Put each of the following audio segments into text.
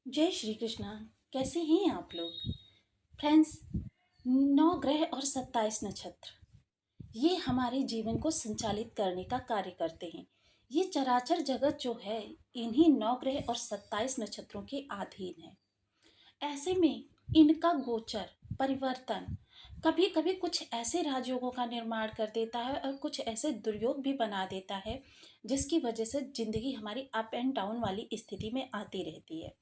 जय श्री कृष्णा। कैसे हैं आप लोग फ्रेंड्स। 9 ग्रह और 27 नक्षत्र ये हमारे जीवन को संचालित करने का कार्य करते हैं। ये चराचर जगत जो है इन्हीं 9 ग्रह और 27 नक्षत्रों के अधीन है। ऐसे में इनका गोचर परिवर्तन कभी कभी कुछ ऐसे राजयोगों का निर्माण कर देता है और कुछ ऐसे दुर्योग भी बना देता है जिसकी वजह से जिंदगी हमारी अप एंड डाउन वाली स्थिति में आती रहती है।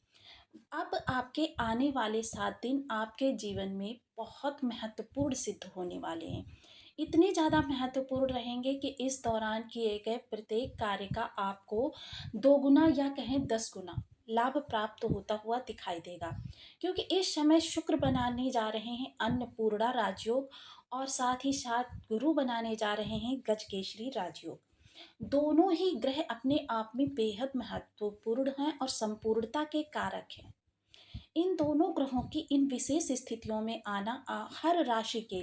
अब आपके आने वाले 7 दिन आपके जीवन में बहुत महत्वपूर्ण सिद्ध होने वाले हैं। इतने ज़्यादा महत्वपूर्ण रहेंगे कि इस दौरान किए गए प्रत्येक कार्य का आपको 2 गुना या कहें 10 गुना लाभ प्राप्त होता हुआ दिखाई देगा। क्योंकि इस समय शुक्र बनाने जा रहे हैं अन्नपूर्णा राजयोग और साथ ही साथ गुरु बनाने जा रहे हैं गजकेसरी राजयोग। दोनों ही ग्रह अपने आप में बेहद महत्वपूर्ण हैं और संपूर्णता के कारक हैं। इन दोनों ग्रहों की इन विशेष स्थितियों में आना हर राशि के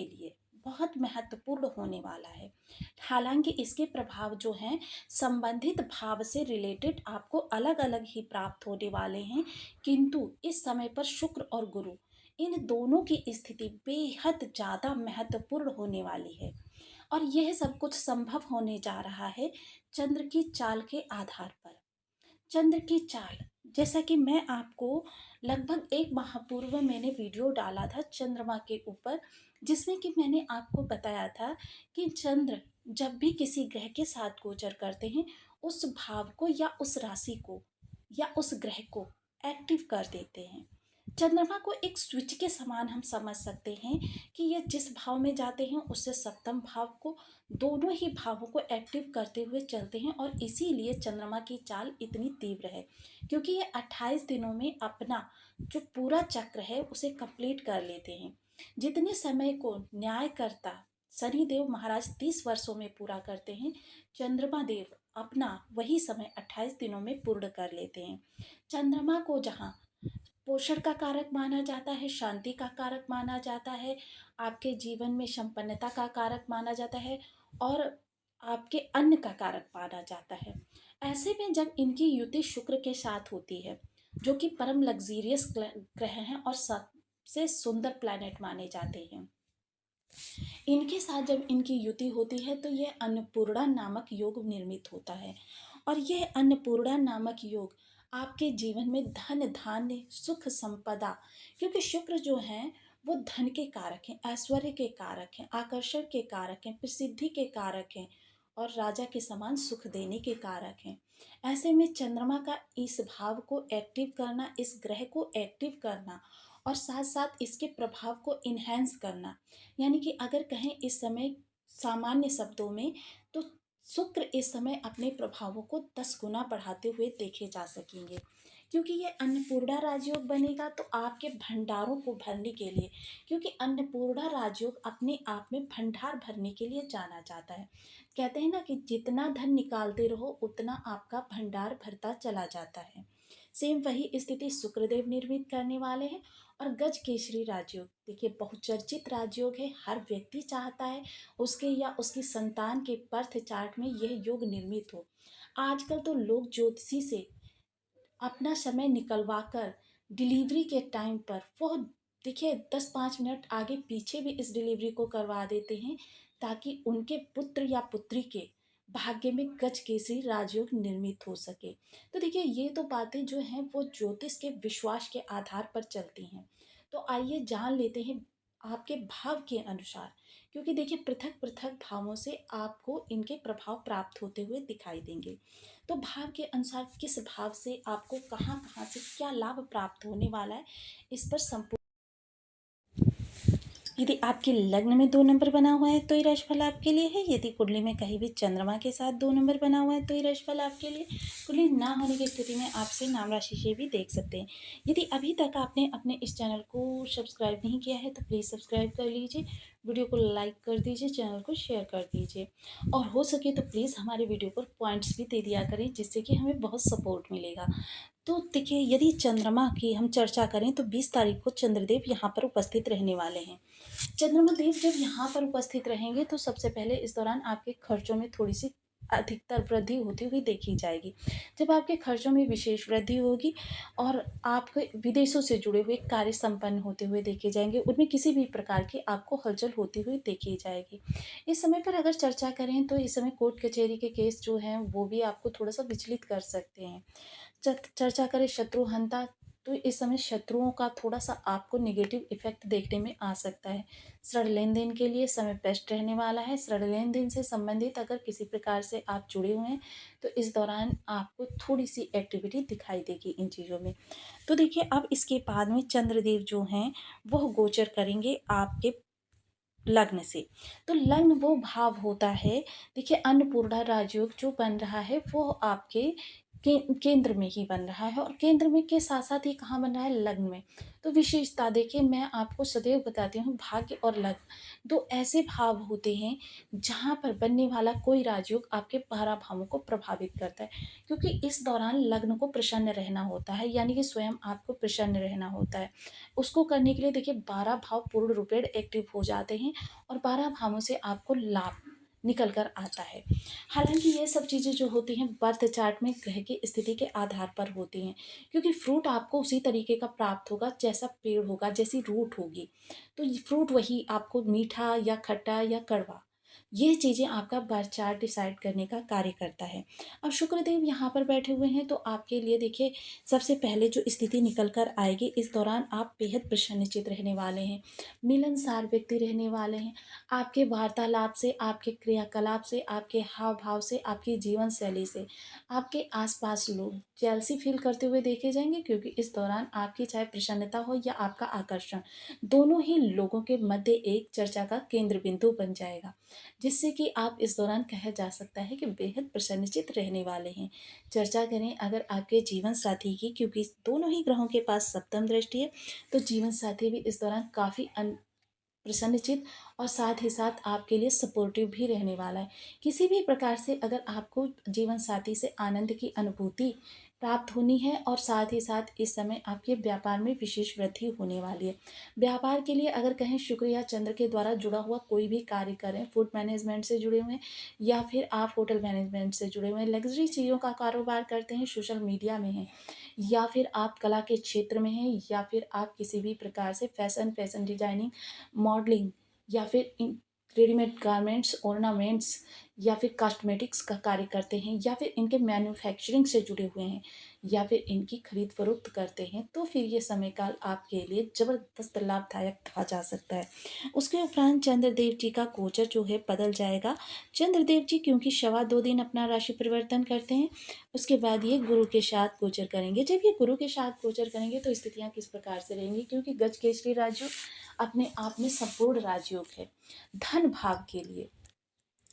लिए बहुत महत्वपूर्ण होने वाला है। हालांकि इसके प्रभाव जो हैं संबंधित भाव से रिलेटेड आपको अलग अलग ही प्राप्त होने वाले हैं, किंतु इस समय पर शुक्र और गुरु इन दोनों की स्थिति बेहद ज़्यादा महत्वपूर्ण होने वाली है। और यह सब कुछ संभव होने जा रहा है चंद्र की चाल के आधार पर। चंद्र की चाल, जैसा कि मैं आपको लगभग 1 माह पूर्व मैंने वीडियो डाला था चंद्रमा के ऊपर, जिसमें कि मैंने आपको बताया था कि चंद्र जब भी किसी ग्रह के साथ गोचर करते हैं उस भाव को या उस राशि को या उस ग्रह को एक्टिव कर देते हैं। चंद्रमा को एक स्विच के समान हम समझ सकते हैं कि ये जिस भाव में जाते हैं उससे सप्तम भाव को, दोनों ही भावों को एक्टिव करते हुए चलते हैं। और इसीलिए चंद्रमा की चाल इतनी तीव्र है क्योंकि ये 28 दिनों में अपना जो पूरा चक्र है उसे कंप्लीट कर लेते हैं। जितने समय को न्यायकर्ता शनिदेव महाराज 30 वर्षों में पूरा करते हैं, चंद्रमा देव अपना वही समय 28 दिनों में पूर्ण कर लेते हैं। चंद्रमा को जहाँ पोषण का कारक माना जाता है, शांति का कारक माना जाता है, आपके जीवन में संपन्नता का कारक माना जाता है और आपके अन्न का कारक माना जाता है। ऐसे में जब इनकी युति शुक्र के साथ होती है, जो कि परम लग्जीरियस ग्रह हैं और सबसे सुंदर प्लैनेट माने जाते हैं, इनके साथ जब इनकी युति होती है तो यह अन्नपूर्णा नामक योग निर्मित होता है। और यह अन्नपूर्णा नामक योग आपके जीवन में धन धान्य सुख संपदा, क्योंकि शुक्र जो है वो धन के कारक हैं, ऐश्वर्य के कारक हैं, आकर्षण के कारक हैं, प्रसिद्धि के कारक हैं और राजा के समान सुख देने के कारक हैं। ऐसे में चंद्रमा का इस भाव को एक्टिव करना, इस ग्रह को एक्टिव करना और साथ साथ इसके प्रभाव को इन्हेंस करना, यानी कि अगर कहें इस समय सामान्य शब्दों में, तो शुक्र इस समय अपने प्रभावों को 10 गुना बढ़ाते हुए देखे जा सकेंगे। क्योंकि ये अन्नपूर्णा राजयोग बनेगा तो आपके भंडारों को भरने के लिए, क्योंकि अन्नपूर्णा राजयोग अपने आप में भंडार भरने के लिए जाना जाता है। कहते हैं ना कि जितना धन निकालते रहो उतना आपका भंडार भरता चला जाता है। सेम वही स्थिति शुक्रदेव निर्मित करने वाले हैं। और गज केसरी राजयोग देखिए बहुचर्चित राजयोग है, हर व्यक्ति चाहता है उसके या उसकी संतान के बर्थ चार्ट में यह योग निर्मित हो। आजकल तो लोग ज्योतिषी से अपना समय निकलवा कर डिलीवरी के टाइम पर वो देखिए 10-5 मिनट आगे पीछे भी इस डिलीवरी को करवा देते हैं ताकि उनके पुत्र या पुत्री के भाग्य में गज केसरी राजयोग निर्मित हो सके। तो देखिए ये तो बातें जो हैं वो ज्योतिष के विश्वास के आधार पर चलती हैं। तो आइए जान लेते हैं आपके भाव के अनुसार, क्योंकि देखिए पृथक पृथक भावों से आपको इनके प्रभाव प्राप्त होते हुए दिखाई देंगे। तो भाव के अनुसार किस भाव से आपको कहाँ कहाँ से क्या लाभ प्राप्त होने वाला है, इस पर संपूर्ण। यदि आपके लग्न में 2 नंबर बना हुआ है तो ये राशिफल आपके लिए है। यदि कुंडली में कहीं भी चंद्रमा के साथ 2 नंबर बना हुआ है तो ये राशिफल आपके लिए। कुंडली ना होने की स्थिति में आपसे नाम राशि से भी देख सकते हैं। यदि अभी तक आपने अपने इस चैनल को सब्सक्राइब नहीं किया है तो प्लीज़ सब्सक्राइब कर लीजिए, वीडियो को लाइक कर दीजिए, चैनल को शेयर कर दीजिए और हो सके तो प्लीज़ हमारे वीडियो पर पॉइंट्स भी दे दिया करें जिससे कि हमें बहुत सपोर्ट मिलेगा। तो देखिए यदि चंद्रमा की हम चर्चा करें तो 20 तारीख को चंद्रदेव यहाँ पर उपस्थित रहने वाले हैं। चंद्रमा देव जब यहाँ पर उपस्थित रहेंगे तो सबसे पहले इस दौरान आपके खर्चों में थोड़ी सी अधिकतर वृद्धि होती हुई देखी जाएगी। जब आपके खर्चों में विशेष वृद्धि होगी और आपके विदेशों से जुड़े हुए कार्य संपन्न होते हुए देखे जाएँगे, उनमें किसी भी प्रकार की आपको हलचल होती हुई देखी जाएगी। इस समय पर अगर चर्चा करें तो इस समय कोर्ट कचहरी के केस जो हैं वो भी आपको थोड़ा-सा विचलित कर सकते हैं। चर्चा करें शत्रुहंता, तो इस समय शत्रुओं का थोड़ा-सा आपको नेगेटिव इफ़ेक्ट देखने में आ सकता है। ऋण लेन-देन के लिए समय बेस्ट रहने वाला है। ऋण लेन-देन से संबंधित अगर किसी प्रकार से आप जुड़े हुए हैं, तो इस दौरान आपको थोड़ी-सी एक्टिविटी दिखाई देगी इन चीज़ों में। तो देखिए, अब इसके बाद में चंद्रदेव जो हैं, वह गोचर करेंगे आपके लग्न से। तो लग्न वो भाव होता है, देखिए अन्नपूर्णा राजयोग जो बन रहा है वो आपके केंद्र में ही बन रहा है, और केंद्र में के साथ साथ ये कहाँ बन रहा है, लग्न में। तो विशेषता देखिए, मैं आपको सदैव बताती हूँ, भाग्य और लग्न दो ऐसे भाव होते हैं जहाँ पर बनने वाला कोई राजयोग आपके 12 भावों को प्रभावित करता है, क्योंकि इस दौरान लग्न को प्रसन्न रहना होता है, यानी कि स्वयं आपको प्रसन्न रहना होता है। उसको करने के लिए देखिए 12 भाव पूर्ण रूपेण एक्टिव हो जाते हैं और 12 भावों से आपको लाभ निकल कर आता है। हालाँकि ये सब चीज़ें जो होती हैं बर्थ चार्ट में ग्रह की स्थिति के आधार पर होती हैं, क्योंकि फ्रूट आपको उसी तरीके का प्राप्त होगा जैसा पेड़ होगा, जैसी रूट होगी। तो ये फ्रूट वही आपको मीठा या खट्टा या कड़वा, ये चीज़ें आपका बर्थ चार्ट डिसाइड करने का कार्य करता है। अब शुक्रदेव यहाँ पर बैठे हुए हैं, तो आपके लिए देखिए सबसे पहले जो स्थिति निकल कर आएगी, इस दौरान आप बेहद प्रसन्नचित्त रहने वाले हैं, मिलनसार व्यक्ति रहने वाले हैं। आपके वार्तालाप से, आपके क्रियाकलाप से, आपके हाव भाव से, आपकी जीवन शैली से आपके आसपास लोग जेलसी फील करते हुए देखे जाएंगे, क्योंकि इस दौरान आपकी चाहे प्रसन्नता हो या आपका आकर्षण, दोनों ही लोगों के मध्य एक चर्चा का केंद्र बिंदु बन जाएगा, जिससे कि आप इस दौरान कहा जा सकता है कि बेहद प्रसन्नचित्त रहने वाले हैं। चर्चा करें अगर आपके जीवन साथी की, क्योंकि दोनों ही ग्रहों के पास सप्तम दृष्टि है, तो जीवन साथी भी इस दौरान काफ़ी प्रसन्नचित्त और साथ ही साथ आपके लिए सपोर्टिव भी रहने वाला है। किसी भी प्रकार से अगर आपको जीवन साथी से आनंद की अनुभूति प्राप्त होनी है, और साथ ही साथ इस समय आपके व्यापार में विशेष वृद्धि होने वाली है। व्यापार के लिए अगर कहें शुक्र या चंद्र के द्वारा जुड़ा हुआ कोई भी कार्य करें, फूड मैनेजमेंट से जुड़े हुए हैं या फिर आप होटल मैनेजमेंट से जुड़े हुए हैं, लग्जरी चीज़ों का कारोबार करते हैं, सोशल मीडिया में हैं, या फिर आप कला के क्षेत्र में हैं, या फिर आप किसी भी प्रकार से फैशन डिजाइनिंग, मॉडलिंग, या फिर इन रेडीमेड गारमेंट्स, ऑर्नामेंट्स, या फिर कॉस्मेटिक्स का कार्य करते हैं, या फिर इनके मैन्युफैक्चरिंग से जुड़े हुए हैं, या फिर इनकी खरीद फरोख्त करते हैं, तो फिर ये समय काल आपके लिए ज़बरदस्त लाभदायक कहा जा सकता है। उसके उपरांत चंद्रदेव जी का गोचर जो है बदल जाएगा। चंद्रदेव जी क्योंकि 2.25 दिन अपना राशि परिवर्तन करते हैं, उसके बाद ये गुरु के साथ गोचर करेंगे। जब ये गुरु के साथ गोचर करेंगे तो स्थितियाँ किस प्रकार से रहेंगी, क्योंकि गज केसरी राजयोग अपने आप में संपूर्ण राजयोग है। धन भाव के लिए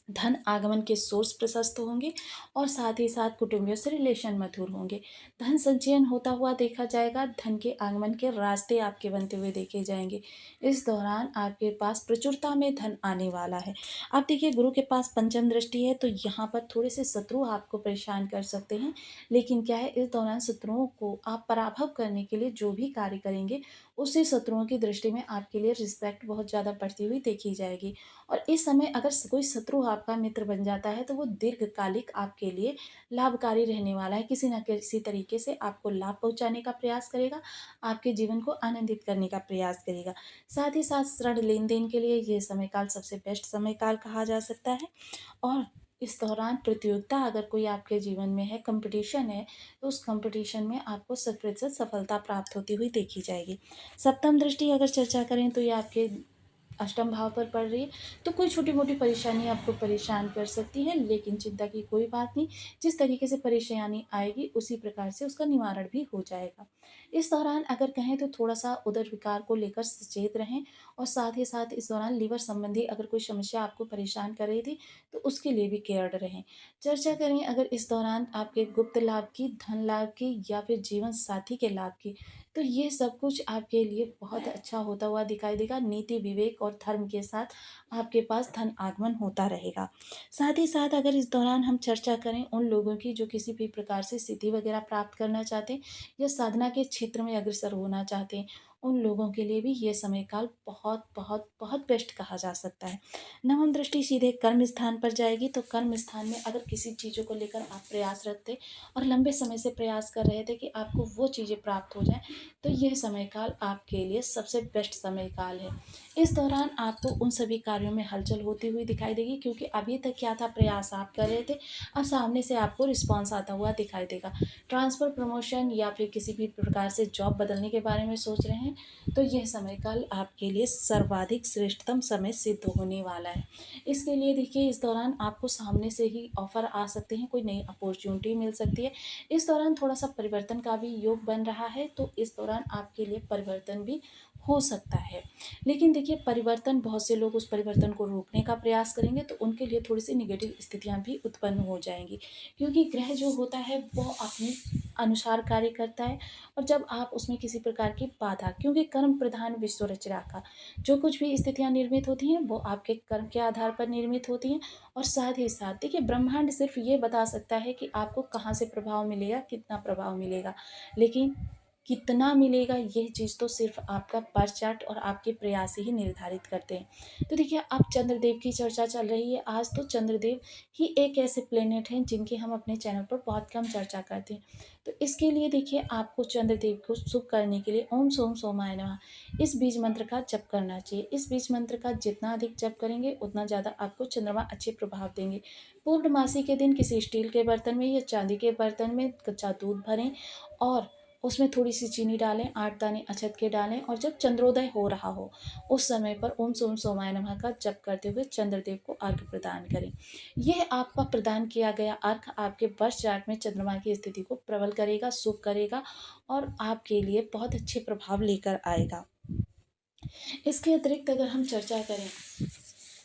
धन आगमन के सोर्स प्रशस्त होंगे, और साथ ही साथ कुटुंबियों से रिलेशन मधुर होंगे। धन संचयन होता हुआ देखा जाएगा, धन के आगमन के रास्ते आपके बनते हुए देखे जाएंगे। इस दौरान आपके पास प्रचुरता में धन आने वाला है। अब देखिए, गुरु के पास पंचम दृष्टि है, तो यहाँ पर थोड़े से शत्रु आपको परेशान कर सकते हैं, लेकिन क्या है, इस दौरान शत्रुओं को आप पराभव करने के लिए जो भी कार्य करेंगे, उससे शत्रुओं की दृष्टि में आपके लिए रिस्पेक्ट बहुत ज़्यादा बढ़ती हुई देखी जाएगी। और इस समय अगर कोई शत्रु आपका मित्र बन जाता है, तो वो दीर्घकालिक आपके लिए लाभकारी रहने वाला है। किसी न किसी तरीके से आपको लाभ पहुंचाने का प्रयास करेगा, आपके जीवन को आनंदित करने का प्रयास करेगा। साथ ही साथ ऋण लेन देन के लिए ये समय काल सबसे बेस्ट समय काल कहा जा सकता है। और इस दौरान प्रतियोगिता अगर कोई आपके जीवन में है, कंपटीशन है, तो उस कंपटीशन में आपको 100% सफलता प्राप्त होती हुई देखी जाएगी। सप्तम दृष्टि अगर चर्चा करें तो ये आपके अष्टम भाव पर पड़ रही है, तो कोई छोटी मोटी परेशानी आपको परेशान कर सकती है, लेकिन चिंता की कोई बात नहीं। जिस तरीके से परेशानी आएगी उसी प्रकार से उसका निवारण भी हो जाएगा। इस दौरान अगर कहें तो थोड़ा सा उदर विकार को लेकर सचेत रहें, और साथ ही साथ इस दौरान लीवर संबंधी अगर कोई समस्या आपको परेशान कर रही थी, तो उसके लिए भी केयर्ड रहें। चर्चा करें अगर इस दौरान आपके गुप्त लाभ की, धन लाभ की, या फिर जीवन साथी के लाभ की, तो ये सब कुछ आपके लिए बहुत अच्छा होता हुआ दिखाई देगा। नीति, विवेक और धर्म के साथ आपके पास धन आगमन होता रहेगा। साथ ही साथ अगर इस दौरान हम चर्चा करें उन लोगों की जो किसी भी प्रकार से सिद्धि वगैरह प्राप्त करना चाहते हैं, या साधना के क्षेत्र में अग्रसर होना चाहते हैं, उन लोगों के लिए भी ये समय काल बहुत बहुत बहुत बेस्ट कहा जा सकता है। नवम दृष्टि सीधे कर्म स्थान पर जाएगी, तो कर्म स्थान में अगर किसी चीज़ों को लेकर आप प्रयासरत थे और लंबे समय से प्रयास कर रहे थे कि आपको वो चीज़ें प्राप्त हो जाएँ, तो यह समय काल आपके लिए सबसे बेस्ट समय काल है। इस दौरान आपको उन सभी कार्यों में हलचल होती हुई दिखाई देगी, क्योंकि अभी तक क्या था, प्रयास आप कर रहे थे, अब सामने से आपको रिस्पॉन्स आता हुआ दिखाई देगा। ट्रांसफ़र, प्रमोशन या फिर किसी भी प्रकार से जॉब बदलने के बारे में सोच रहे हैं, तो यह समय काल आपके लिए सर्वाधिक श्रेष्ठतम समय सिद्ध होने वाला है। इसके लिए देखिए, इस दौरान आपको सामने से ही ऑफ़र आ सकते हैं, कोई नई अपॉर्च्युनिटी मिल सकती है। इस दौरान थोड़ा-सा परिवर्तन का भी योग बन रहा है, तो इस दौरान आपके लिए परिवर्तन भी हो सकता है। लेकिन देखिए, परिवर्तन, बहुत से लोग उस परिवर्तन को रोकने का प्रयास करेंगे, तो उनके लिए थोड़ी-सी नेगेटिव स्थितियाँ भी उत्पन्न हो जाएँगी, क्योंकि ग्रह जो होता है वो अपने अनुसार कार्य करता है, और जब आप उसमें किसी प्रकार की बाधा, क्योंकि कर्म प्रधान विश्व रचना का, जो कुछ भी स्थितियाँ निर्मित होती हैं वो आपके कर्म के आधार पर निर्मित होती हैं। और साथ ही साथ देखिए, ब्रह्मांड सिर्फ ये बता सकता है कि आपको कहाँ से प्रभाव मिलेगा, कितना प्रभाव मिलेगा, लेकिन कितना मिलेगा, यह चीज़ तो सिर्फ आपका पर चार्ट और आपके प्रयास ही निर्धारित करते हैं। तो देखिए, अब चंद्रदेव की चर्चा चल रही है आज, तो चंद्रदेव ही एक ऐसे प्लेनेट हैं जिनकी हम अपने चैनल पर बहुत कम चर्चा करते हैं। तो इसके लिए देखिए, आपको चंद्रदेव को शुभ करने के लिए ओम सोम सोमाय नमः इस बीज मंत्र का जप करना चाहिए। इस बीज मंत्र का जितना अधिक जप करेंगे, उतना ज़्यादा आपको चंद्रमा अच्छे प्रभाव देंगे। पूर्णमासी के दिन किसी स्टील के बर्तन में या चांदी के बर्तन में कच्चा दूध भरें, और उसमें थोड़ी-सी चीनी डालें, 8 दाने अक्षत के डालें, और जब चंद्रोदय हो रहा हो, उस समय पर ओम सोम सोमाय नमः का जप करते हुए चंद्रदेव को अर्घ्य प्रदान करें। यह आपका प्रदान किया गया अर्घ आपके बर्थ चार्ट में चंद्रमा की स्थिति को प्रबल करेगा, शुभ करेगा, और आपके लिए बहुत अच्छे प्रभाव लेकर आएगा। इसके अतिरिक्त अगर हम चर्चा करें,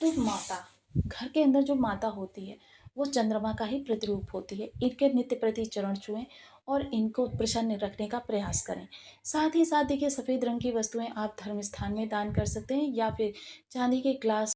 तो माता, घर के अंदर जो माता होती है, वो चंद्रमा का ही प्रतिरूप होती है। इनके नित्य प्रति चरण छुएं और इनको प्रसन्न रखने का प्रयास करें। साथ ही साथ देखिए, सफ़ेद रंग की वस्तुएं आप धर्म स्थान में दान कर सकते हैं, या फिर चांदी के ग्लास